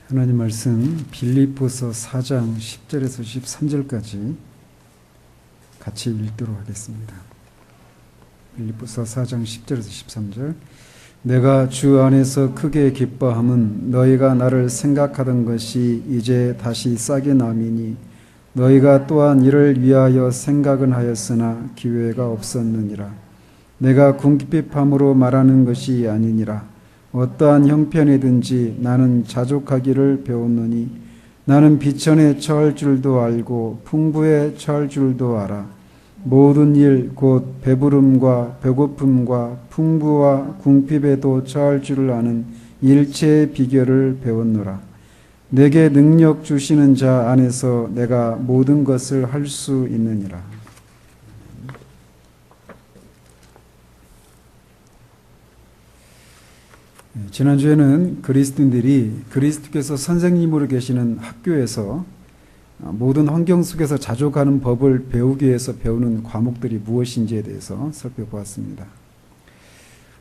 하나님 말씀 빌립보서 4장 10절에서 13절까지 같이 읽도록 하겠습니다. 빌립보서 4장 10절에서 13절. 내가 주 안에서 크게 기뻐함은 너희가 나를 생각하던 것이 이제 다시 싹이 남이니 너희가 또한 이를 위하여 생각은 하였으나 기회가 없었느니라. 내가 궁핍함으로 말하는 것이 아니니라. 어떠한 형편이든지 나는 자족하기를 배웠노니 나는 비천에 처할 줄도 알고 풍부에 처할 줄도 알아. 모든 일 곧 배부름과 배고픔과 풍부와 궁핍에도 처할 줄을 아는 일체의 비결을 배웠노라. 내게 능력 주시는 자 안에서 내가 모든 것을 할 수 있느니라. 지난주에는 그리스도인들이 그리스도께서 선생님으로 계시는 학교에서 모든 환경 속에서 자족하는 법을 배우기 위해서 배우는 과목들이 무엇인지에 대해서 살펴보았습니다.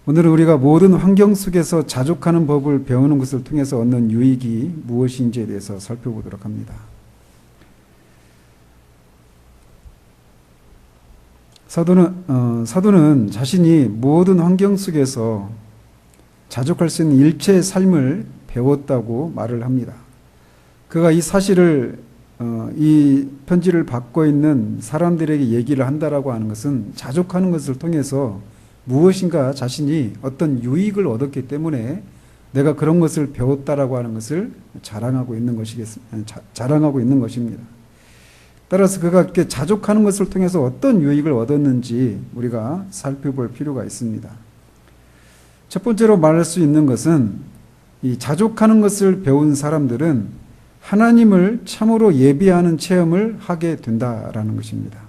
오늘은 우리가 모든 환경 속에서 자족하는 법을 배우는 것을 통해서 얻는 유익이 무엇인지에 대해서 살펴보도록 합니다. 사도는 자신이 모든 환경 속에서 자족할 수 있는 일체의 삶을 배웠다고 말을 합니다. 그가 이 사실을 이 편지를 받고 있는 사람들에게 얘기를 한다라고 하는 것은 자족하는 것을 통해서 무엇인가 자신이 어떤 유익을 얻었기 때문에 내가 그런 것을 배웠다라고 하는 것을 자랑하고 있는 것입니다. 따라서 그가 이렇게 자족하는 것을 통해서 어떤 유익을 얻었는지 우리가 살펴볼 필요가 있습니다. 첫 번째로 말할 수 있는 것은 이 자족하는 것을 배운 사람들은 하나님을 참으로 예배하는 체험을 하게 된다라는 것입니다.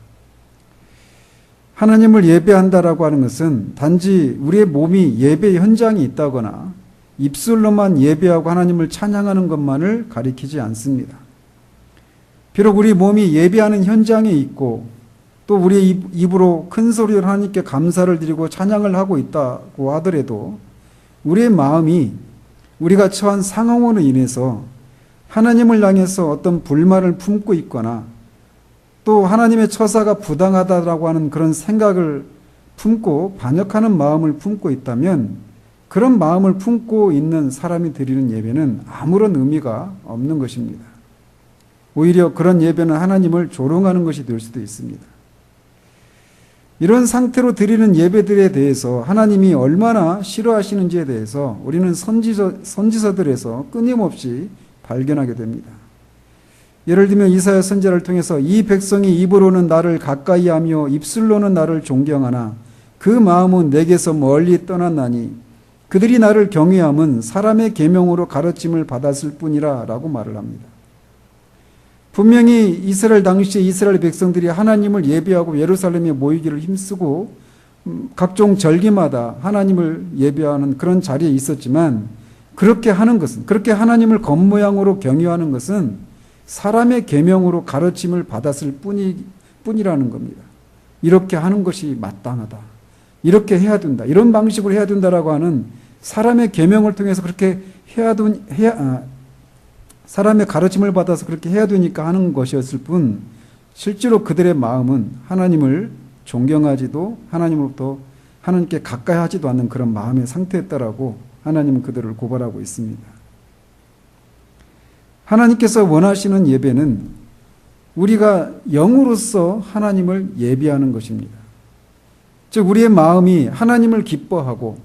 하나님을 예배한다라고 하는 것은 단지 우리의 몸이 예배 현장이 있다거나 입술로만 예배하고 하나님을 찬양하는 것만을 가리키지 않습니다. 비록 우리 몸이 예배하는 현장에 있고 또 우리의 입으로 큰 소리로 하나님께 감사를 드리고 찬양을 하고 있다고 하더라도 우리의 마음이 우리가 처한 상황으로 인해서 하나님을 향해서 어떤 불만을 품고 있거나 또 하나님의 처사가 부당하다라고 하는 그런 생각을 품고 반역하는 마음을 품고 있다면 그런 마음을 품고 있는 사람이 드리는 예배는 아무런 의미가 없는 것입니다. 오히려 그런 예배는 하나님을 조롱하는 것이 될 수도 있습니다. 이런 상태로 드리는 예배들에 대해서 하나님이 얼마나 싫어하시는지에 대해서 우리는 선지서들에서 끊임없이 발견하게 됩니다. 예를 들면 이사야 선지자를 통해서 이 백성이 입으로는 나를 가까이 하며 입술로는 나를 존경하나 그 마음은 내게서 멀리 떠났나니 그들이 나를 경외함은 사람의 계명으로 가르침을 받았을 뿐이라 라고 말을 합니다. 분명히 이스라엘 당시에 이스라엘 백성들이 하나님을 예배하고 예루살렘에 모이기를 힘쓰고 각종 절기마다 하나님을 예배하는 그런 자리에 있었지만 그렇게 하는 것은, 그렇게 하나님을 겉모양으로 경외하는 것은 사람의 계명으로 가르침을 받았을 뿐이라는 겁니다. 이렇게 하는 것이 마땅하다. 이렇게 해야 된다. 이런 방식으로 해야 된다라고 하는 사람의 계명을 통해서 그렇게 사람의 가르침을 받아서 그렇게 해야 되니까 하는 것이었을 뿐 실제로 그들의 마음은 하나님을 존경하지도 하나님으로부터 하나님께 가까이 하지도 않는 그런 마음의 상태였다라고 하나님은 그들을 고발하고 있습니다. 하나님께서 원하시는 예배는 우리가 영으로서 하나님을 예배하는 것입니다. 즉 우리의 마음이 하나님을 기뻐하고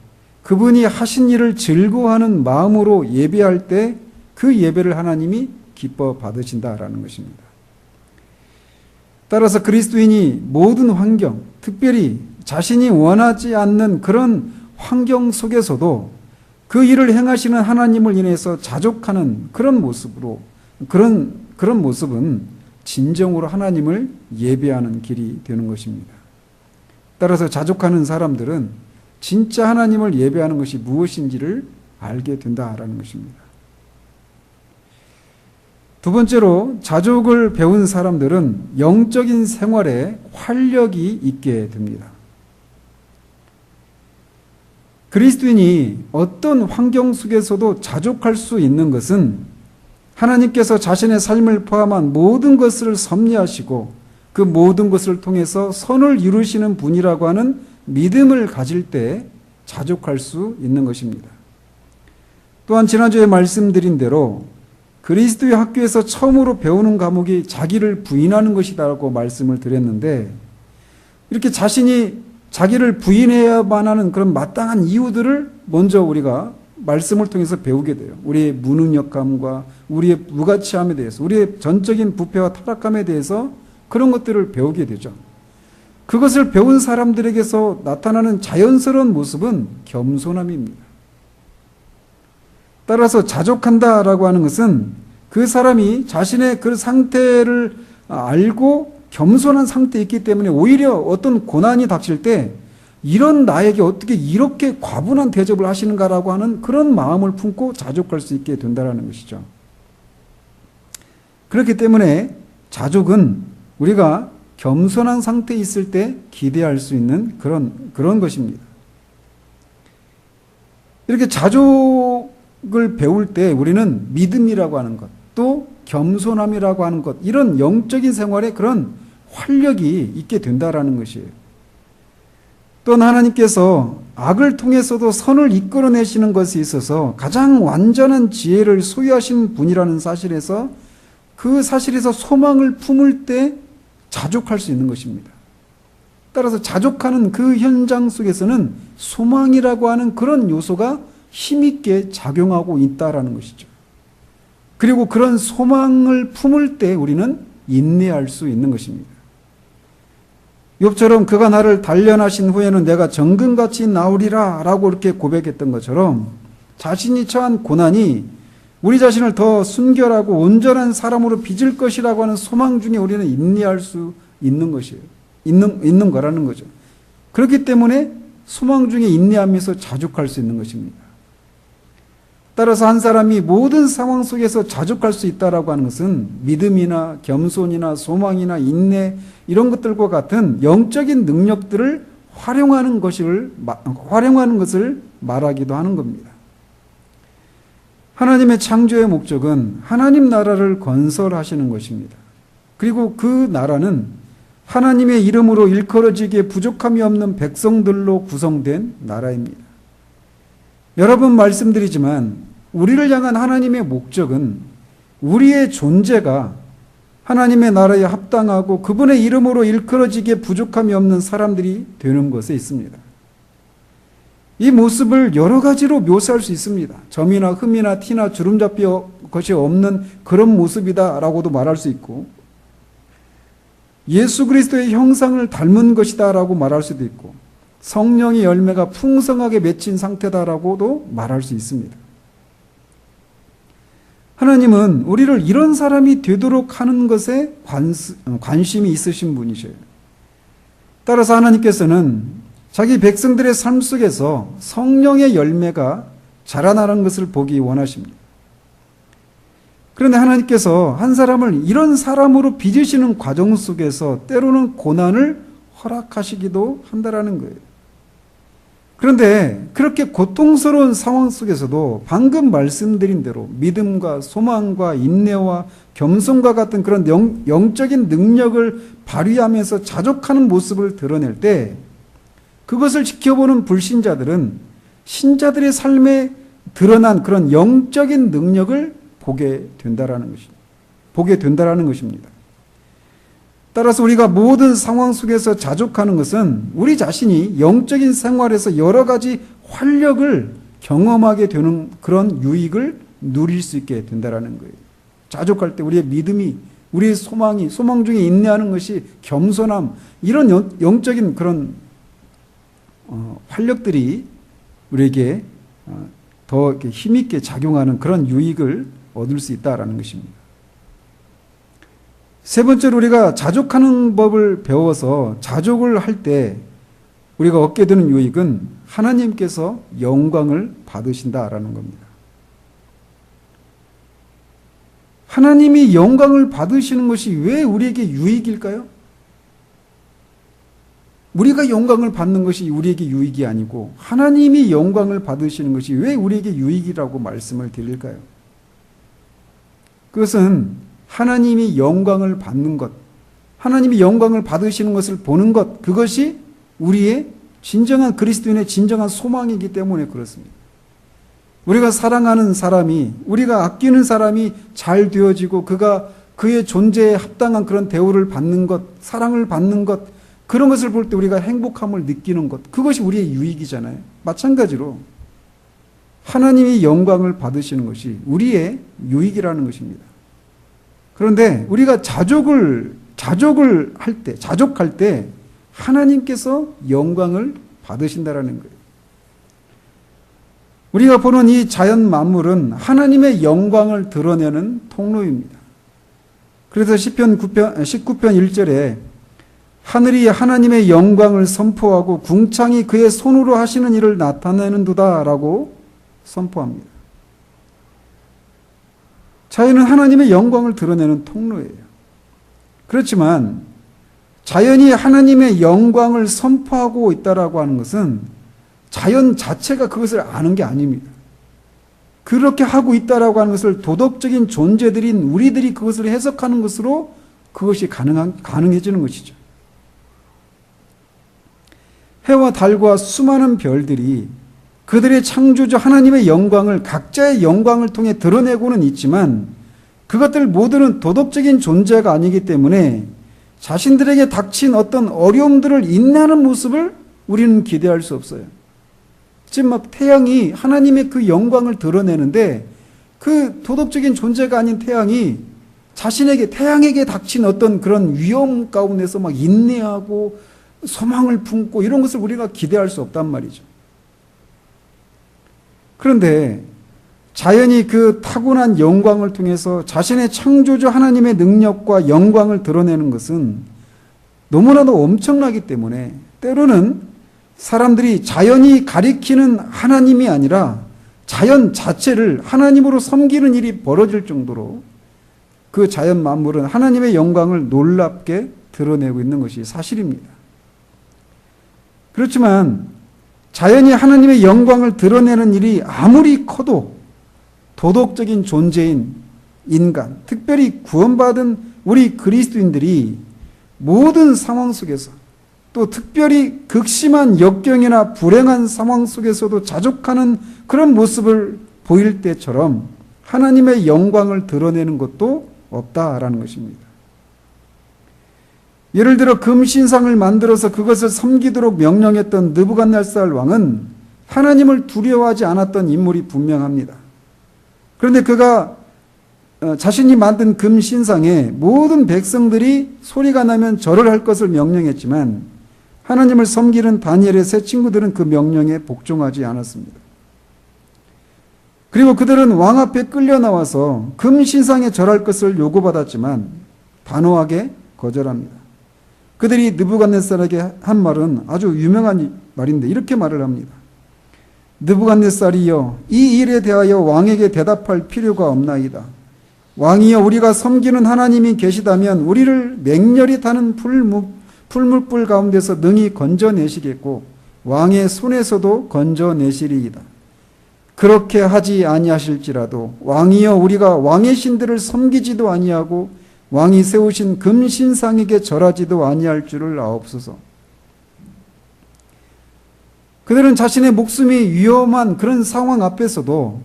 그분이 하신 일을 즐거워하는 마음으로 예배할 때 그 예배를 하나님이 기뻐 받으신다라는 것입니다. 따라서 그리스도인이 모든 환경, 특별히 자신이 원하지 않는 그런 환경 속에서도 그 일을 행하시는 하나님을 인해서 자족하는 그런 모습으로 그런 모습은 진정으로 하나님을 예배하는 길이 되는 것입니다. 따라서 자족하는 사람들은 진짜 하나님을 예배하는 것이 무엇인지를 알게 된다라는 것입니다. 두 번째로 자족을 배운 사람들은 영적인 생활에 활력이 있게 됩니다. 그리스도인이 어떤 환경 속에서도 자족할 수 있는 것은 하나님께서 자신의 삶을 포함한 모든 것을 섭리하시고 그 모든 것을 통해서 선을 이루시는 분이라고 하는 믿음을 가질 때 자족할 수 있는 것입니다. 또한 지난주에 말씀드린 대로 그리스도의 학교에서 처음으로 배우는 과목이 자기를 부인하는 것이다라고 말씀을 드렸는데, 이렇게 자신이 자기를 부인해야만 하는 그런 마땅한 이유들을 먼저 우리가 말씀을 통해서 배우게 돼요. 우리의 무능력감과 우리의 무가치함에 대해서, 우리의 전적인 부패와 타락감에 대해서 그런 것들을 배우게 되죠. 그것을 배운 사람들에게서 나타나는 자연스러운 모습은 겸손함입니다. 따라서 자족한다라고 하는 것은 그 사람이 자신의 그 상태를 알고 겸손한 상태에 있기 때문에 오히려 어떤 고난이 닥칠 때 이런 나에게 어떻게 이렇게 과분한 대접을 하시는가라고 하는 그런 마음을 품고 자족할 수 있게 된다는 것이죠. 그렇기 때문에 자족은 우리가 겸손한 상태에 있을 때 기대할 수 있는 그런 것입니다. 이렇게 자족을 배울 때 우리는 믿음이라고 하는 것, 또 겸손함이라고 하는 것, 이런 영적인 생활에 그런 활력이 있게 된다라는 것이에요. 또한 하나님께서 악을 통해서도 선을 이끌어내시는 것에 있어서 가장 완전한 지혜를 소유하신 분이라는 사실에서, 그 사실에서 소망을 품을 때 자족할 수 있는 것입니다. 따라서 자족하는 그 현장 속에서는 소망이라고 하는 그런 요소가 힘있게 작용하고 있다라는 것이죠. 그리고 그런 소망을 품을 때 우리는 인내할 수 있는 것입니다. 욥처럼 그가 나를 단련하신 후에는 내가 정금같이 나오리라 라고 이렇게 고백했던 것처럼, 자신이 처한 고난이 우리 자신을 더 순결하고 온전한 사람으로 빚을 것이라고 하는 소망 중에 우리는 인내할 수 있는 것이에요. 있는 거라는 거죠. 그렇기 때문에 소망 중에 인내하면서 자족할 수 있는 것입니다. 따라서 한 사람이 모든 상황 속에서 자족할 수 있다라고 하는 것은 믿음이나 겸손이나 소망이나 인내, 이런 것들과 같은 영적인 능력들을 활용하는 것을 말하기도 하는 겁니다. 하나님의 창조의 목적은 하나님 나라를 건설하시는 것입니다. 그리고 그 나라는 하나님의 이름으로 일컬어지기에 부족함이 없는 백성들로 구성된 나라입니다. 여러 번 말씀드리지만 우리를 향한 하나님의 목적은 우리의 존재가 하나님의 나라에 합당하고 그분의 이름으로 일컬어지기에 부족함이 없는 사람들이 되는 것에 있습니다. 이 모습을 여러 가지로 묘사할 수 있습니다. 점이나 흠이나 티나 주름잡이 것이 없는 그런 모습이다라고도 말할 수 있고, 예수 그리스도의 형상을 닮은 것이다라고 말할 수도 있고, 성령의 열매가 풍성하게 맺힌 상태다라고도 말할 수 있습니다. 하나님은 우리를 이런 사람이 되도록 하는 것에 관심이 있으신 분이셔요. 따라서 하나님께서는 자기 백성들의 삶 속에서 성령의 열매가 자라나는 것을 보기 원하십니다. 그런데 하나님께서 한 사람을 이런 사람으로 빚으시는 과정 속에서 때로는 고난을 허락하시기도 한다라는 거예요. 그런데 그렇게 고통스러운 상황 속에서도 방금 말씀드린 대로 믿음과 소망과 인내와 겸손과 같은 그런 영적인 능력을 발휘하면서 자족하는 모습을 드러낼 때, 그것을 지켜보는 불신자들은 신자들의 삶에 드러난 그런 영적인 능력을 보게 된다라는 것입니다. 따라서 우리가 모든 상황 속에서 자족하는 것은 우리 자신이 영적인 생활에서 여러 가지 활력을 경험하게 되는 그런 유익을 누릴 수 있게 된다라는 거예요. 자족할 때 우리의 믿음이, 우리의 소망 중에 인내하는 것이 겸손함, 이런 영적인 그런 활력들이 우리에게 더 이렇게 힘있게 작용하는 그런 유익을 얻을 수 있다라는 것입니다. 세 번째로 우리가 자족하는 법을 배워서 자족을 할 때 우리가 얻게 되는 유익은 하나님께서 영광을 받으신다라는 겁니다. 하나님이 영광을 받으시는 것이 왜 우리에게 유익일까요? 우리가 영광을 받는 것이 우리에게 유익이 아니고 하나님이 영광을 받으시는 것이 왜 우리에게 유익이라고 말씀을 드릴까요? 그것은 하나님이 영광을 받는 것, 하나님이 영광을 받으시는 것을 보는 것, 그것이 우리의 진정한 그리스도인의 진정한 소망이기 때문에 그렇습니다. 우리가 사랑하는 사람이, 우리가 아끼는 사람이 잘 되어지고 그가 그의 존재에 합당한 그런 대우를 받는 것, 사랑을 받는 것, 그런 것을 볼 때 우리가 행복함을 느끼는 것, 그것이 우리의 유익이잖아요. 마찬가지로 하나님이 영광을 받으시는 것이 우리의 유익이라는 것입니다. 그런데 우리가 자족할 때 하나님께서 영광을 받으신다라는 거예요. 우리가 보는 이 자연 만물은 하나님의 영광을 드러내는 통로입니다. 그래서 시편 19편 1절에 하늘이 하나님의 영광을 선포하고 궁창이 그의 손으로 하시는 일을 나타내는도다라고 선포합니다. 자연은 하나님의 영광을 드러내는 통로예요. 그렇지만 자연이 하나님의 영광을 선포하고 있다라고 하는 것은 자연 자체가 그것을 아는 게 아닙니다. 그렇게 하고 있다라고 하는 것을 도덕적인 존재들인 우리들이 그것을 해석하는 것으로 그것이 가능해지는 것이죠. 해와 달과 수많은 별들이 그들의 창조주 하나님의 영광을 각자의 영광을 통해 드러내고는 있지만 그것들 모두는 도덕적인 존재가 아니기 때문에 자신들에게 닥친 어떤 어려움들을 인내하는 모습을 우리는 기대할 수 없어요. 지금 막 태양이 하나님의 그 영광을 드러내는데 그 도덕적인 존재가 아닌 태양이 태양에게 닥친 어떤 그런 위험 가운데서 막 인내하고 소망을 품고 이런 것을 우리가 기대할 수 없단 말이죠. 그런데 자연이 그 타고난 영광을 통해서 자신의 창조주 하나님의 능력과 영광을 드러내는 것은 너무나도 엄청나기 때문에 때로는 사람들이 자연이 가리키는 하나님이 아니라 자연 자체를 하나님으로 섬기는 일이 벌어질 정도로 그 자연 만물은 하나님의 영광을 놀랍게 드러내고 있는 것이 사실입니다. 그렇지만 자연이 하나님의 영광을 드러내는 일이 아무리 커도 도덕적인 존재인 인간, 특별히 구원받은 우리 그리스도인들이 모든 상황 속에서 또 특별히 극심한 역경이나 불행한 상황 속에서도 자족하는 그런 모습을 보일 때처럼 하나님의 영광을 드러내는 것도 없다라는 것입니다. 예를 들어 금신상을 만들어서 그것을 섬기도록 명령했던 느부갓네살 왕은 하나님을 두려워하지 않았던 인물이 분명합니다. 그런데 그가 자신이 만든 금신상에 모든 백성들이 소리가 나면 절을 할 것을 명령했지만 하나님을 섬기는 다니엘의 세 친구들은 그 명령에 복종하지 않았습니다. 그리고 그들은 왕 앞에 끌려 나와서 금신상에 절할 것을 요구받았지만 단호하게 거절합니다. 그들이 느부갓네살에게 한 말은 아주 유명한 말인데 이렇게 말을 합니다. 느부갓네살이여, 이 일에 대하여 왕에게 대답할 필요가 없나이다. 왕이여, 우리가 섬기는 하나님이 계시다면 우리를 맹렬히 타는 풀무불 가운데서 능히 건져내시겠고 왕의 손에서도 건져내시리이다. 그렇게 하지 아니하실지라도 왕이여, 우리가 왕의 신들을 섬기지도 아니하고 왕이 세우신 금신상에게 절하지도 아니할 줄을 아옵소서. 그들은 자신의 목숨이 위험한 그런 상황 앞에서도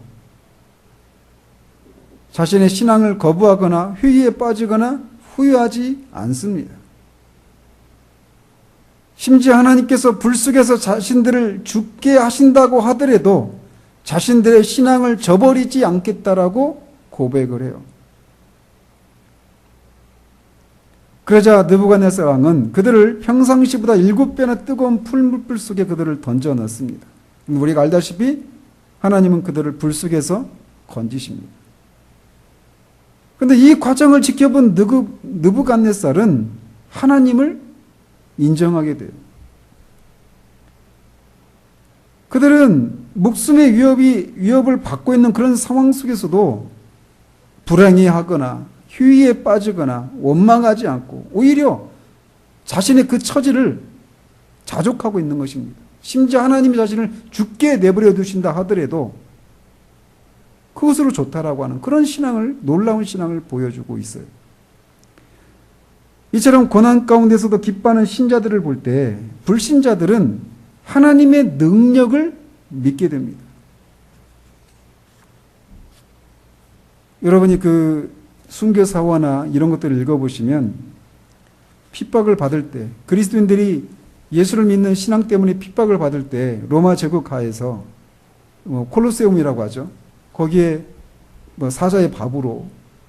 자신의 신앙을 거부하거나 회의에 빠지거나 후회하지 않습니다. 심지어 하나님께서 불 속에서 자신들을 죽게 하신다고 하더라도 자신들의 신앙을 저버리지 않겠다라고 고백을 해요. 그러자 느부갓네살 왕은 그들을 평상시보다 7배나 뜨거운 풀무불 속에 그들을 던져 넣습니다. 우리가 알다시피 하나님은 그들을 불 속에서 건지십니다. 그런데 이 과정을 지켜본 느부갓네살은 하나님을 인정하게 돼요. 그들은 목숨의 위협을 받고 있는 그런 상황 속에서도 불행해하거나 휴의에 빠지거나 원망하지 않고 오히려 자신의 그 처지를 자족하고 있는 것입니다. 심지어 하나님이 자신을 죽게 내버려 두신다 하더라도 그것으로 좋다라고 하는 그런 신앙을, 놀라운 신앙을 보여주고 있어요. 이처럼 고난 가운데서도 기뻐하는 신자들을 볼 때 불신자들은 하나님의 능력을 믿게 됩니다. 여러분이 그 순교사화나 이런 것들을 읽어보시면 핍박을 받을 때, 그리스도인들이 예수를 믿는 신앙 때문에 핍박을 받을 때 로마 제국 하에서 콜로세움이라고 하죠. 거기에 사자의 밥으로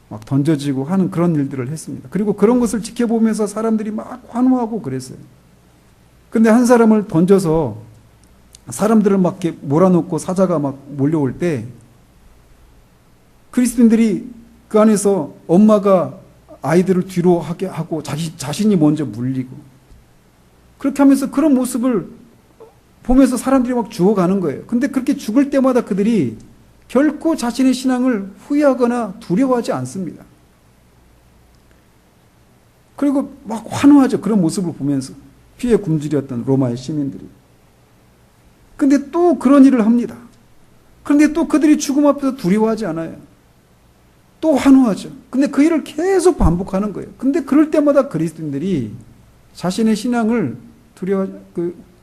막 던져지고 하는 그런 일들을 했습니다. 그리고 그런 것을 지켜보면서 사람들이 막 환호하고 그랬어요. 근데 한 사람을 던져서 사람들을 막 이렇게 몰아놓고 사자가 막 몰려올 때 그리스도인들이 그 안에서 엄마가 아이들을 뒤로 하게 하고 자신이 먼저 물리고 그렇게 하면서 그런 모습을 보면서 사람들이 막 죽어가는 거예요. 근데 그렇게 죽을 때마다 그들이 결코 자신의 신앙을 후회하거나 두려워하지 않습니다. 그리고 막 환호하죠. 그런 모습을 보면서 피에 굶주렸던 로마의 시민들이. 근데 또 그런 일을 합니다. 그런데 또 그들이 죽음 앞에서 두려워하지 않아요. 또 환호하죠. 근데 그 일을 계속 반복하는 거예요. 근데 그럴 때마다 그리스도인들이 자신의 신앙을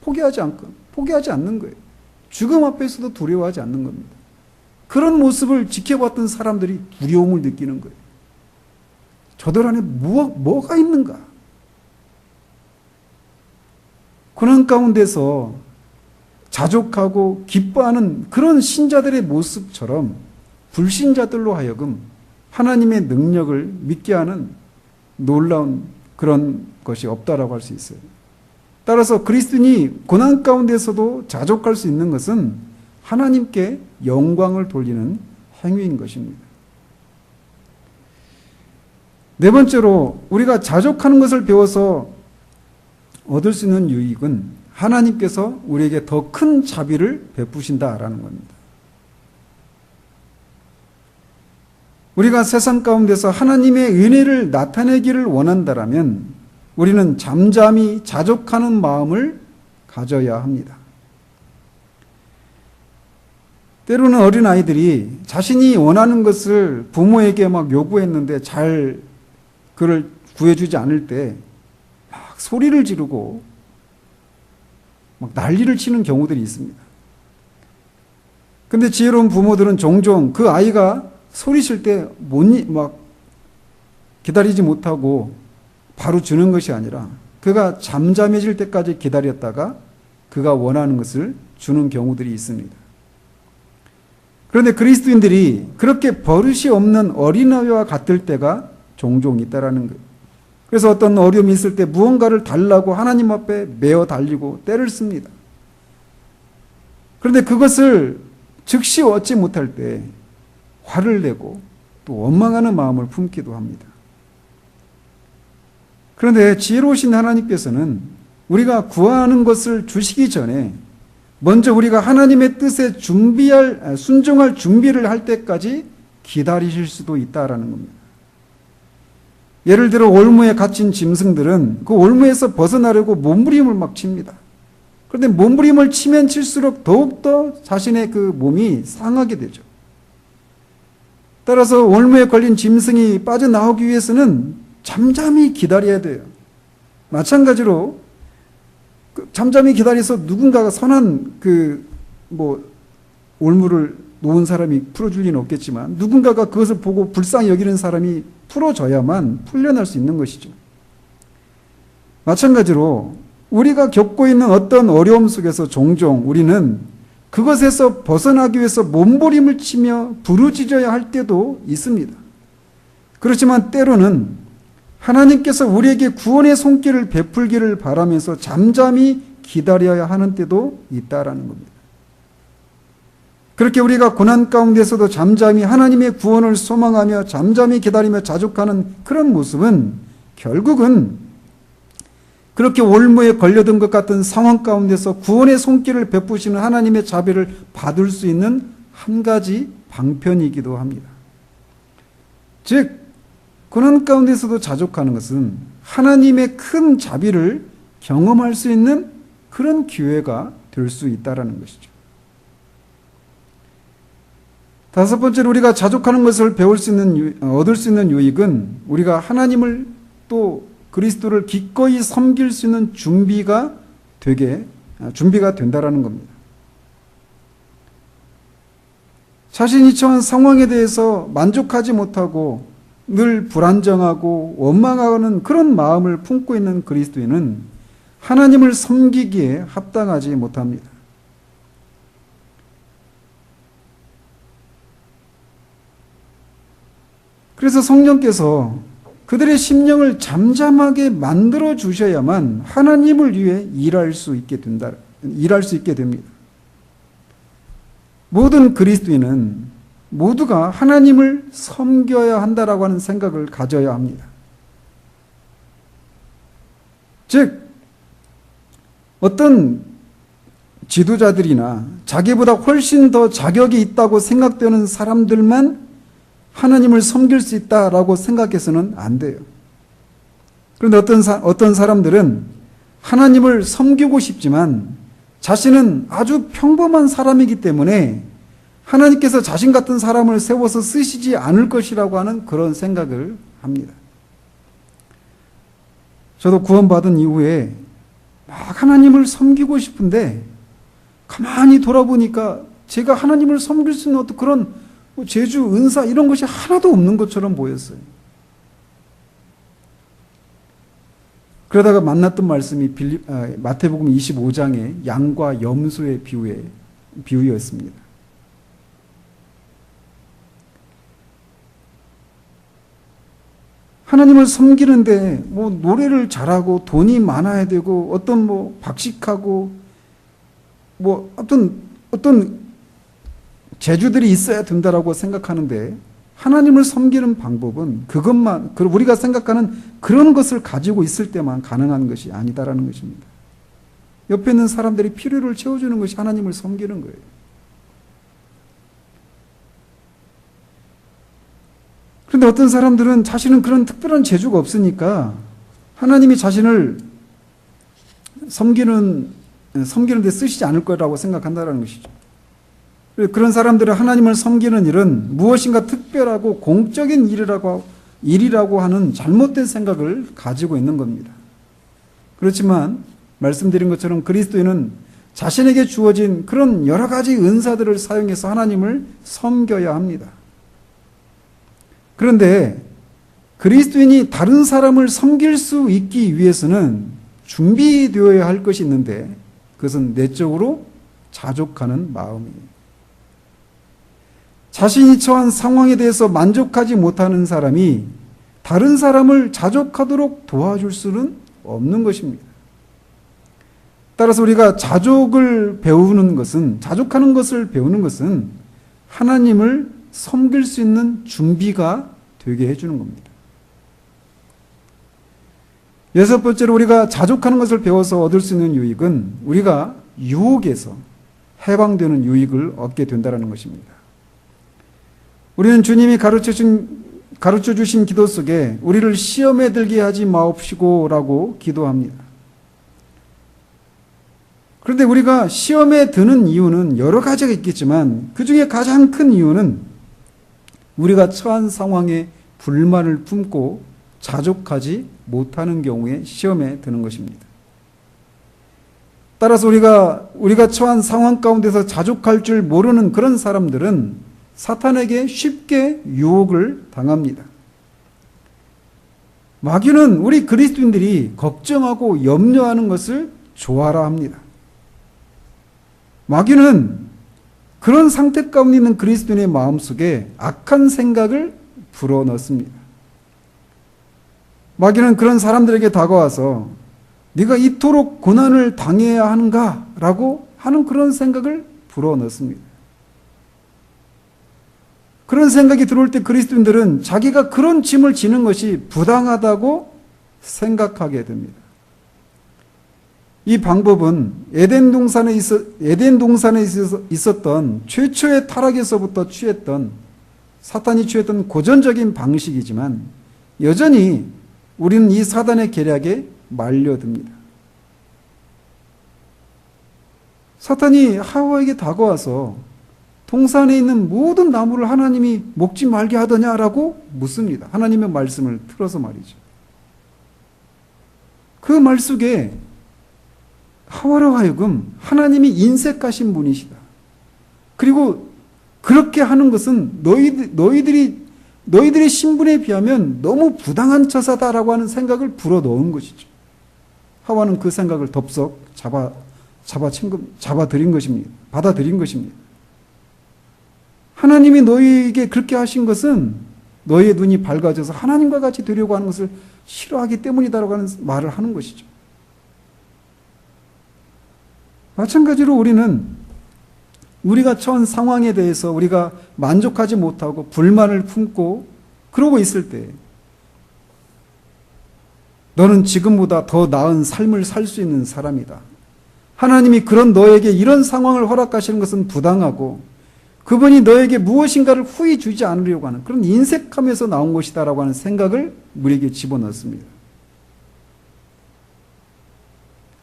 포기하지 않는 거예요. 죽음 앞에서도 두려워하지 않는 겁니다. 그런 모습을 지켜봤던 사람들이 두려움을 느끼는 거예요. 저들 안에 뭐가 있는가? 고난 가운데서 자족하고 기뻐하는 그런 신자들의 모습처럼 불신자들로 하여금 하나님의 능력을 믿게 하는 놀라운 그런 것이 없다라고 할 수 있어요. 따라서 그리스도인이 고난 가운데서도 자족할 수 있는 것은 하나님께 영광을 돌리는 행위인 것입니다. 네 번째로 우리가 자족하는 것을 배워서 얻을 수 있는 유익은 하나님께서 우리에게 더 큰 자비를 베푸신다라는 겁니다. 우리가 세상 가운데서 하나님의 은혜를 나타내기를 원한다라면 우리는 잠잠히 자족하는 마음을 가져야 합니다. 때로는 어린아이들이 자신이 원하는 것을 부모에게 막 요구했는데 잘 그를 구해주지 않을 때 막 소리를 지르고 막 난리를 치는 경우들이 있습니다. 근데 지혜로운 부모들은 종종 그 아이가 소리칠 때 막 기다리지 못하고 바로 주는 것이 아니라 그가 잠잠해질 때까지 기다렸다가 그가 원하는 것을 주는 경우들이 있습니다. 그런데 그리스도인들이 그렇게 버릇이 없는 어린아이와 같을 때가 종종 있다라는 거예요. 그래서 어떤 어려움이 있을 때 무언가를 달라고 하나님 앞에 메어 달리고 때를 씁니다. 그런데 그것을 즉시 얻지 못할 때 화를 내고 또 원망하는 마음을 품기도 합니다. 그런데 지혜로우신 하나님께서는 우리가 구하는 것을 주시기 전에 먼저 우리가 하나님의 뜻에 순종할 준비를 할 때까지 기다리실 수도 있다라는 겁니다. 예를 들어 올무에 갇힌 짐승들은 그 올무에서 벗어나려고 몸부림을 막 칩니다. 그런데 몸부림을 치면 칠수록 더욱더 자신의 그 몸이 상하게 되죠. 따라서 올무에 걸린 짐승이 빠져나오기 위해서는 잠잠히 기다려야 돼요. 마찬가지로 잠잠히 기다려서 누군가가 선한 올무를 놓은 사람이 풀어줄 리는 없겠지만 누군가가 그것을 보고 불쌍히 여기는 사람이 풀어줘야만 풀려날 수 있는 것이죠. 마찬가지로 우리가 겪고 있는 어떤 어려움 속에서 종종 우리는 그것에서 벗어나기 위해서 몸부림을 치며 부르짖어야 할 때도 있습니다. 그렇지만 때로는 하나님께서 우리에게 구원의 손길을 베풀기를 바라면서 잠잠히 기다려야 하는 때도 있다라는 겁니다. 그렇게 우리가 고난 가운데서도 잠잠히 하나님의 구원을 소망하며 잠잠히 기다리며 자족하는 그런 모습은 결국은 그렇게 올무에 걸려든 것 같은 상황 가운데서 구원의 손길을 베푸시는 하나님의 자비를 받을 수 있는 한 가지 방편이기도 합니다. 즉 고난 가운데서도 자족하는 것은 하나님의 큰 자비를 경험할 수 있는 그런 기회가 될 수 있다라는 것이죠. 다섯 번째로 우리가 자족하는 것을 얻을 수 있는 유익은 우리가 하나님을 또 그리스도를 기꺼이 섬길 수 있는 준비가 된다라는 겁니다. 자신이 처한 상황에 대해서 만족하지 못하고 늘 불안정하고 원망하는 그런 마음을 품고 있는 그리스도인은 하나님을 섬기기에 합당하지 못합니다. 그래서 성령께서 그들의 심령을 잠잠하게 만들어 주셔야만 하나님을 위해 일할 수 있게 됩니다. 모든 그리스도인은 모두가 하나님을 섬겨야 한다라고 하는 생각을 가져야 합니다. 즉, 어떤 지도자들이나 자기보다 훨씬 더 자격이 있다고 생각되는 사람들만 하나님을 섬길 수 있다라고 생각해서는 안 돼요. 그런데 어떤 사람들은 하나님을 섬기고 싶지만 자신은 아주 평범한 사람이기 때문에 하나님께서 자신 같은 사람을 세워서 쓰시지 않을 것이라고 하는 그런 생각을 합니다. 저도 구원받은 이후에 막 하나님을 섬기고 싶은데 가만히 돌아보니까 제가 하나님을 섬길 수 있는 어떤 그런 재주, 은사 이런 것이 하나도 없는 것처럼 보였어요. 그러다가 만났던 말씀이 마태복음 25장의 양과 염소의 비유였습니다. 하나님을 섬기는데 노래를 잘하고 돈이 많아야 되고 어떤 박식하고 어떤 재주들이 있어야 된다라고 생각하는데 하나님을 섬기는 방법은 그것만, 우리가 생각하는 그런 것을 가지고 있을 때만 가능한 것이 아니다라는 것입니다. 옆에 있는 사람들이 필요를 채워주는 것이 하나님을 섬기는 거예요. 그런데 어떤 사람들은 자신은 그런 특별한 재주가 없으니까 하나님이 자신을 섬기는 데 쓰시지 않을 거라고 생각한다는 것이죠. 그런 사람들은 하나님을 섬기는 일은 무엇인가 특별하고 공적인 일이라고 하는 잘못된 생각을 가지고 있는 겁니다. 그렇지만 말씀드린 것처럼 그리스도인은 자신에게 주어진 그런 여러 가지 은사들을 사용해서 하나님을 섬겨야 합니다. 그런데 그리스도인이 다른 사람을 섬길 수 있기 위해서는 준비되어야 할 것이 있는데 그것은 내적으로 자족하는 마음이에요. 자신이 처한 상황에 대해서 만족하지 못하는 사람이 다른 사람을 자족하도록 도와줄 수는 없는 것입니다. 따라서 우리가 자족하는 것을 배우는 것은 하나님을 섬길 수 있는 준비가 되게 해주는 겁니다. 여섯 번째로 우리가 자족하는 것을 배워서 얻을 수 있는 유익은 우리가 유혹에서 해방되는 유익을 얻게 된다는 것입니다. 우리는 주님이 가르쳐 주신 기도 속에 우리를 시험에 들게 하지 마옵시고라고 기도합니다. 그런데 우리가 시험에 드는 이유는 여러 가지가 있겠지만 그 중에 가장 큰 이유는 우리가 처한 상황에 불만을 품고 자족하지 못하는 경우에 시험에 드는 것입니다. 따라서 우리가 처한 상황 가운데서 자족할 줄 모르는 그런 사람들은 사탄에게 쉽게 유혹을 당합니다. 마귀는 우리 그리스도인들이 걱정하고 염려하는 것을 좋아라 합니다. 마귀는 그런 상태 가운데 있는 그리스도인의 마음속에 악한 생각을 불어넣습니다. 마귀는 그런 사람들에게 다가와서 네가 이토록 고난을 당해야 하는가? 라고 하는 그런 생각을 불어넣습니다. 그런 생각이 들어올 때 그리스도인들은 자기가 그런 짐을 지는 것이 부당하다고 생각하게 됩니다. 이 방법은 에덴 동산에 있었던 최초의 타락에서부터 사탄이 취했던 고전적인 방식이지만 여전히 우리는 이 사단의 계략에 말려듭니다. 사탄이 하와에게 다가와서 동산에 있는 모든 나무를 하나님이 먹지 말게 하더냐라고 묻습니다. 하나님의 말씀을 틀어서 말이죠. 그 말 속에 하와로 하여금 하나님이 인색하신 분이시다. 그리고 그렇게 하는 것은 너희들의 신분에 비하면 너무 부당한 처사다라고 하는 생각을 불어넣은 것이죠. 하와는 그 생각을 덥석 잡아들인 것입니다. 받아들인 것입니다. 하나님이 너희에게 그렇게 하신 것은 너희의 눈이 밝아져서 하나님과 같이 되려고 하는 것을 싫어하기 때문이다라고 하는 말을 하는 것이죠. 마찬가지로 우리가 처한 상황에 대해서 우리가 만족하지 못하고 불만을 품고 그러고 있을 때 너는 지금보다 더 나은 삶을 살 수 있는 사람이다. 하나님이 그런 너에게 이런 상황을 허락하시는 것은 부당하고 그분이 너에게 무엇인가를 후히 주지 않으려고 하는 그런 인색함에서 나온 것이다라고 하는 생각을 우리에게 집어넣습니다.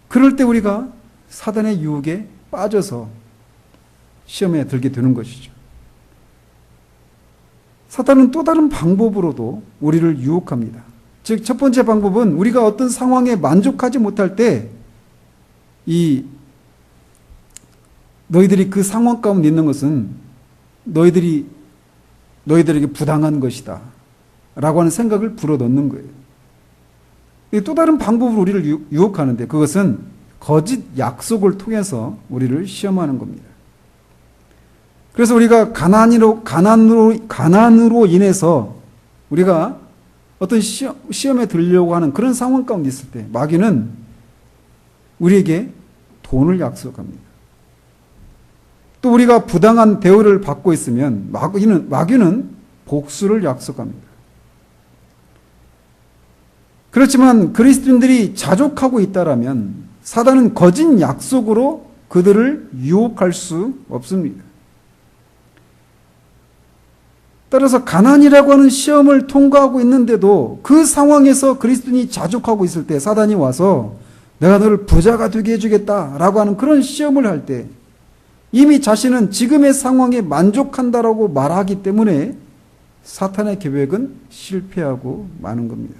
그럴 때 우리가 사단의 유혹에 빠져서 시험에 들게 되는 것이죠. 사단은 또 다른 방법으로도 우리를 유혹합니다. 즉, 첫 번째 방법은 우리가 어떤 상황에 만족하지 못할 때 너희들이 그 상황 가운데 있는 것은 너희들에게 부당한 것이다 라고 하는 생각을 불어넣는 거예요. 또 다른 방법으로 우리를 유혹하는데 그것은 거짓 약속을 통해서 우리를 시험하는 겁니다. 그래서 우리가 가난으로 인해서 우리가 어떤 시험에 들려고 하는 그런 상황 가운데 있을 때 마귀는 우리에게 돈을 약속합니다. 또 우리가 부당한 대우를 받고 있으면 마귀는 복수를 약속합니다. 그렇지만 그리스도인들이 자족하고 있다라면 사단은 거짓 약속으로 그들을 유혹할 수 없습니다. 따라서 가난이라고 하는 시험을 통과하고 있는데도 그 상황에서 그리스도인이 자족하고 있을 때 사단이 와서 내가 너를 부자가 되게 해주겠다라고 하는 그런 시험을 할 때 이미 자신은 지금의 상황에 만족한다라고 말하기 때문에 사탄의 계획은 실패하고 마는 겁니다.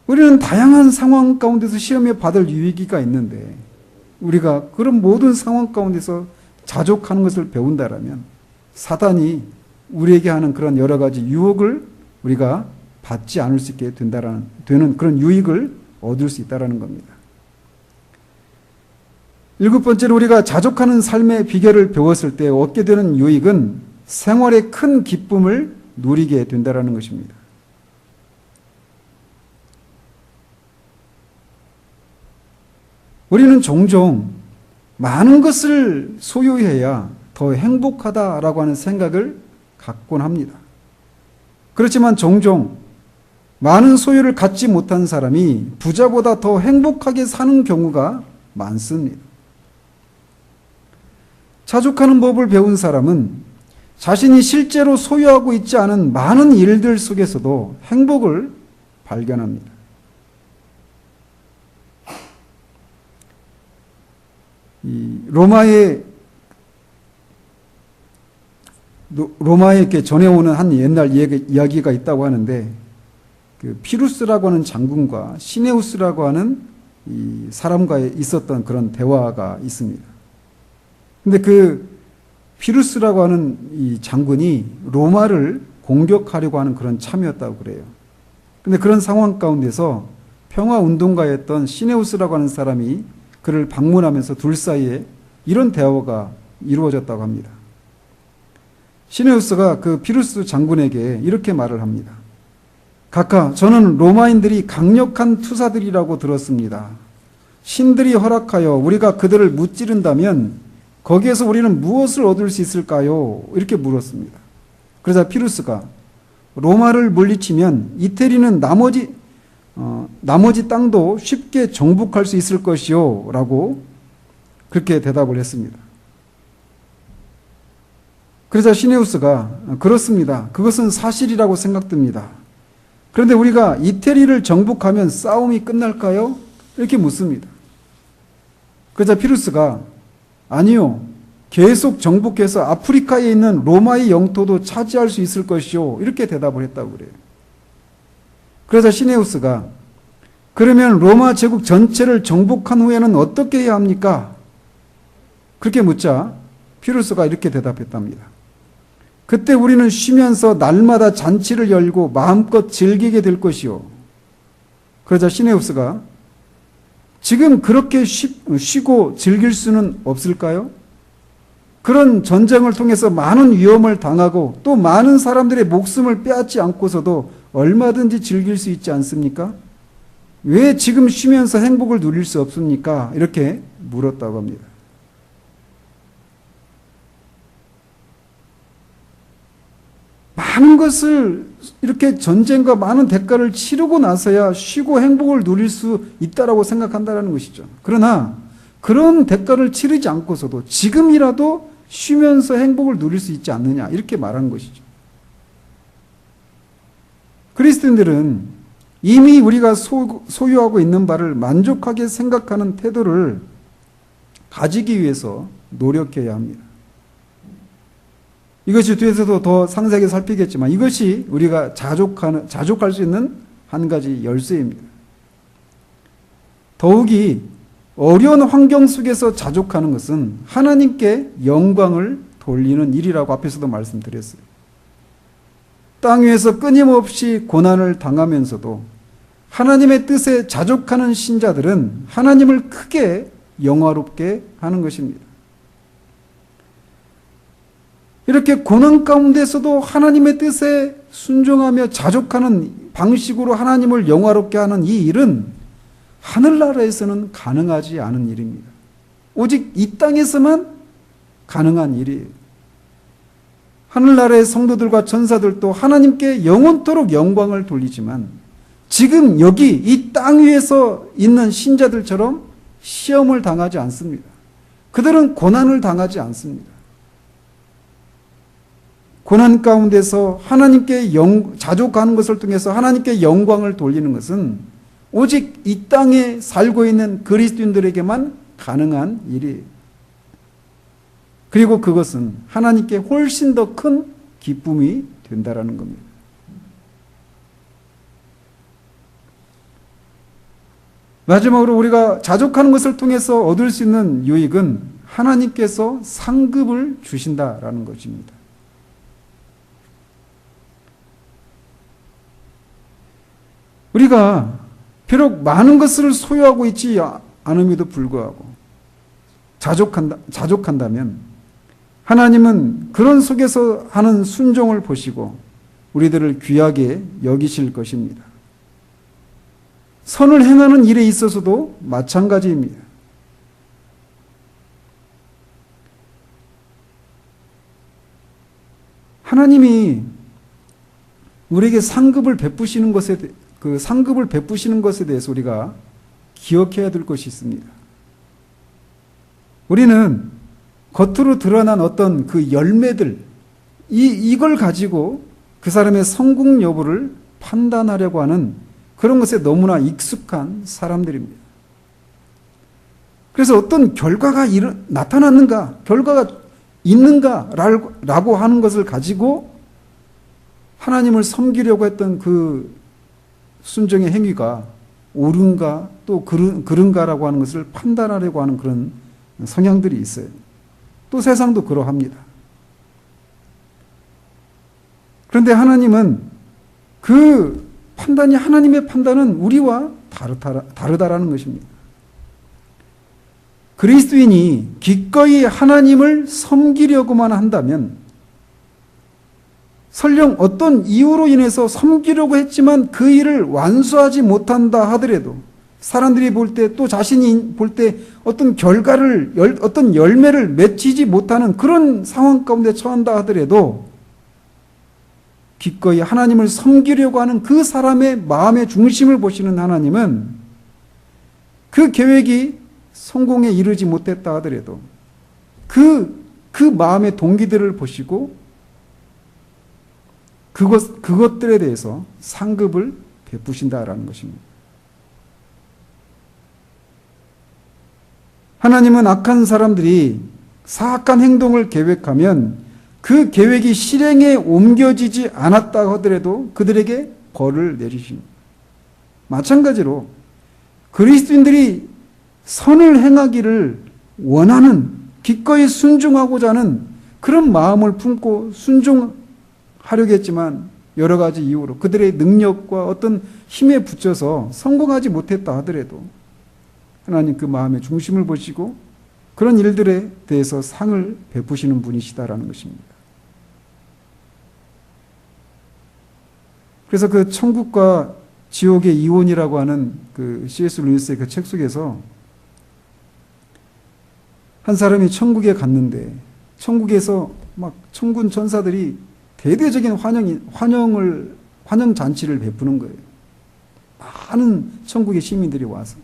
우리는 다양한 상황 가운데서 시험에 받을 유익이가 있는데 우리가 그런 모든 상황 가운데서 자족하는 것을 배운다라면 사단이 우리에게 하는 그런 여러 가지 유혹을 우리가 받지 않을 수 있게 되는 그런 유익을 얻을 수 있다는 겁니다. 일곱 번째로 우리가 자족하는 삶의 비결을 배웠을 때 얻게 되는 유익은 생활의 큰 기쁨을 누리게 된다는 것입니다. 우리는 종종 많은 것을 소유해야 더 행복하다라고 하는 생각을 갖곤 합니다. 그렇지만 종종 많은 소유를 갖지 못한 사람이 부자보다 더 행복하게 사는 경우가 많습니다. 자족하는 법을 배운 사람은 자신이 실제로 소유하고 있지 않은 많은 일들 속에서도 행복을 발견합니다. 로마에 이렇게 전해오는 한 옛날 이야기가 있다고 하는데 그 피루스라고 하는 장군과 시네우스라고 하는 이 사람과 있었던 그런 대화가 있습니다. 근데 그 피루스라고 하는 이 장군이 로마를 공격하려고 하는 그런 참이었다고 그래요. 근데 그런 상황 가운데서 평화운동가였던 시네우스라고 하는 사람이 그를 방문하면서 둘 사이에 이런 대화가 이루어졌다고 합니다. 시네우스가 그 피루스 장군에게 이렇게 말을 합니다. 각하, 저는 로마인들이 강력한 투사들이라고 들었습니다. 신들이 허락하여 우리가 그들을 무찌른다면 거기에서 우리는 무엇을 얻을 수 있을까요? 이렇게 물었습니다. 그러자 피루스가 로마를 물리치면 이태리는 나머지 땅도 쉽게 정복할 수 있을 것이요 라고 그렇게 대답을 했습니다. 그러자 시네우스가 그렇습니다. 그것은 사실이라고 생각됩니다. 그런데 우리가 이태리를 정복하면 싸움이 끝날까요? 이렇게 묻습니다. 그러자 피루스가 아니요. 계속 정복해서 아프리카에 있는 로마의 영토도 차지할 수 있을 것이요. 이렇게 대답을 했다고 그래요. 그래서 시내우스가 그러면 로마 제국 전체를 정복한 후에는 어떻게 해야 합니까? 그렇게 묻자 피루스가 이렇게 대답했답니다. 그때 우리는 쉬면서 날마다 잔치를 열고 마음껏 즐기게 될 것이요. 그러자 시내우스가 지금 그렇게 쉬고 즐길 수는 없을까요? 그런 전쟁을 통해서 많은 위험을 당하고 또 많은 사람들의 목숨을 빼앗지 않고서도 얼마든지 즐길 수 있지 않습니까? 왜 지금 쉬면서 행복을 누릴 수 없습니까? 이렇게 물었다고 합니다. 많은 것을 이렇게 전쟁과 많은 대가를 치르고 나서야 쉬고 행복을 누릴 수 있다라고 생각한다는 것이죠. 그러나 그런 대가를 치르지 않고서도 지금이라도 쉬면서 행복을 누릴 수 있지 않느냐 이렇게 말하는 것이죠. 그리스도인들은 이미 우리가 소유하고 있는 바를 만족하게 생각하는 태도를 가지기 위해서 노력해야 합니다. 이것이 뒤에서도 더 상세하게 살피겠지만 이것이 우리가 자족할 수 있는 한 가지 열쇠입니다. 더욱이 어려운 환경 속에서 자족하는 것은 하나님께 영광을 돌리는 일이라고 앞에서도 말씀드렸어요. 땅 위에서 끊임없이 고난을 당하면서도 하나님의 뜻에 자족하는 신자들은 하나님을 크게 영화롭게 하는 것입니다. 이렇게 고난 가운데서도 하나님의 뜻에 순종하며 자족하는 방식으로 하나님을 영화롭게 하는 이 일은 하늘나라에서는 가능하지 않은 일입니다. 오직 이 땅에서만 가능한 일이에요. 하늘나라의 성도들과 천사들도 하나님께 영원토록 영광을 돌리지만 지금 여기 이 땅 위에서 있는 신자들처럼 시험을 당하지 않습니다. 그들은 고난을 당하지 않습니다. 고난 가운데서 하나님께 자족하는 것을 통해서 하나님께 영광을 돌리는 것은 오직 이 땅에 살고 있는 그리스도인들에게만 가능한 일이에요. 그리고 그것은 하나님께 훨씬 더 큰 기쁨이 된다라는 겁니다. 마지막으로 우리가 자족하는 것을 통해서 얻을 수 있는 유익은 하나님께서 상급을 주신다라는 것입니다. 우리가 비록 많은 것을 소유하고 있지 않음에도 불구하고 자족한다면 하나님은 그런 속에서 하는 순종을 보시고 우리들을 귀하게 여기실 것입니다. 선을 행하는 일에 있어서도 마찬가지입니다. 하나님이 우리에게 상급을 베푸시는 것에 대해서 우리가 기억해야 될 것이 있습니다. 우리는 겉으로 드러난 어떤 그 열매들, 이걸 가지고 그 사람의 성공 여부를 판단하려고 하는 그런 것에 너무나 익숙한 사람들입니다. 그래서 어떤 결과가 나타났는가, 결과가 있는가라고 하는 것을 가지고 하나님을 섬기려고 했던 그 순종의 행위가 옳은가 또 그른가라고 하는 것을 판단하려고 하는 그런 성향들이 있어요. 또 세상도 그러합니다. 그런데 하나님은 그 판단이 하나님의 판단은 우리와 다르다라는 것입니다. 그리스도인이 기꺼이 하나님을 섬기려고만 한다면 설령 어떤 이유로 인해서 섬기려고 했지만 그 일을 완수하지 못한다 하더라도 사람들이 볼 때 또 자신이 볼 때 어떤 결과를 어떤 열매를 맺히지 못하는 그런 상황 가운데 처한다 하더라도 기꺼이 하나님을 섬기려고 하는 그 사람의 마음의 중심을 보시는 하나님은 그 계획이 성공에 이르지 못했다 하더라도 그 마음의 동기들을 보시고 그것들에 대해서 상급을 베푸신다라는 것입니다. 하나님은 악한 사람들이 사악한 행동을 계획하면 그 계획이 실행에 옮겨지지 않았다 하더라도 그들에게 벌을 내리십니다. 마찬가지로 그리스도인들이 선을 행하기를 원하는, 기꺼이 순종하고자 하는 그런 마음을 품고 순종하려겠지만 여러 가지 이유로 그들의 능력과 어떤 힘에 붙여서 성공하지 못했다 하더라도 하나님 그 마음의 중심을 보시고 그런 일들에 대해서 상을 베푸시는 분이시다라는 것입니다. 그래서 그 천국과 지옥의 이혼이라고 하는 그 C.S. 루이스의 그 책 속에서 한 사람이 천국에 갔는데 천국에서 막 천군 천사들이 대대적인 환영 잔치를 베푸는 거예요. 많은 천국의 시민들이 와서.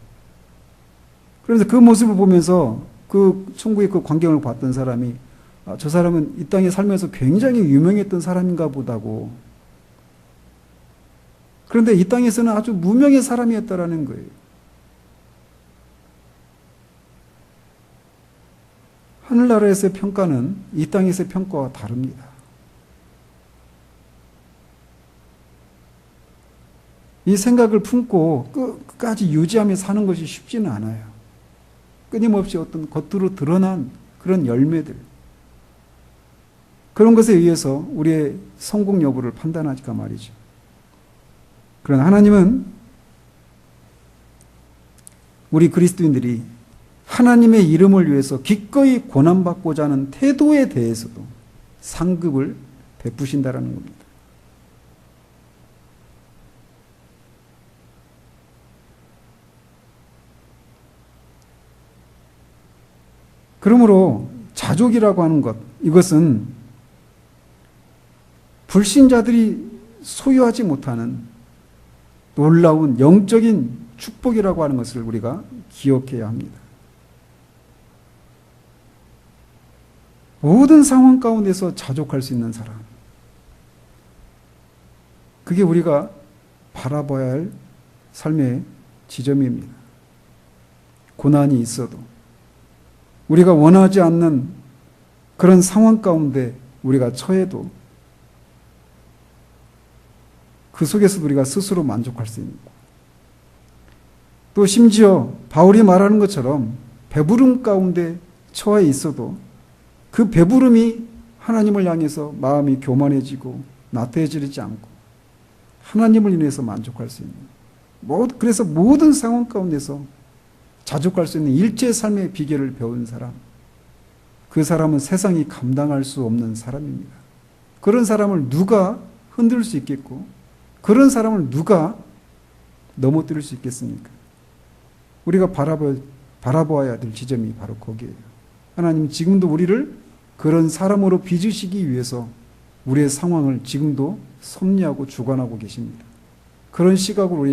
그래서 그 모습을 보면서 그 천국의 그 광경을 봤던 사람이 저 사람은 이 땅에 살면서 굉장히 유명했던 사람인가 보다고. 그런데 이 땅에서는 아주 무명의 사람이었다라는 거예요. 하늘나라에서의 평가는 이 땅에서의 평가와 다릅니다. 이 생각을 품고 끝까지 유지하며 사는 것이 쉽지는 않아요. 끊임없이 어떤 겉으로 드러난 그런 열매들, 그런 것에 의해서 우리의 성공 여부를 판단하니까 말이죠. 그러나 하나님은 우리 그리스도인들이 하나님의 이름을 위해서 기꺼이 고난받고자 하는 태도에 대해서도 상급을 베푸신다라는 겁니다. 그러므로 자족이라고 하는 것, 이것은 불신자들이 소유하지 못하는 놀라운 영적인 축복이라고 하는 것을 우리가 기억해야 합니다. 모든 상황 가운데서 자족할 수 있는 사람, 그게 우리가 바라봐야 할 삶의 지점입니다. 고난이 있어도 우리가 원하지 않는 그런 상황 가운데 우리가 처해도 그 속에서도 우리가 스스로 만족할 수 있는 것. 또 심지어 바울이 말하는 것처럼 배부름 가운데 처해 있어도 그 배부름이 하나님을 향해서 마음이 교만해지고 나태해지지 않고 하나님을 인해서 만족할 수 있는, 그래서 모든 상황 가운데서 자족할 수 있는 일체 삶의 비결을 배운 사람, 그 사람은 세상이 감당할 수 없는 사람입니다. 그런 사람을 누가 흔들 수 있겠고 그런 사람을 누가 넘어뜨릴 수 있겠습니까? 우리가 바라보아야 될 지점이 바로 거기에요. 하나님 지금도 우리를 그런 사람으로 빚으시기 위해서 우리의 상황을 지금도 섭리하고 주관하고 계십니다. 그런 시각으로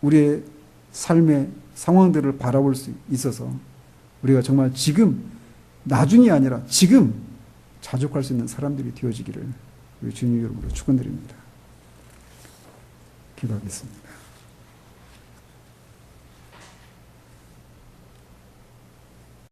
우리의 삶의 상황들을 바라볼 수 있어서 우리가 정말 지금, 나중이 아니라 지금 자족할 수 있는 사람들이 되어지기를 우리 주님 이름으로 축원드립니다. 기도하겠습니다.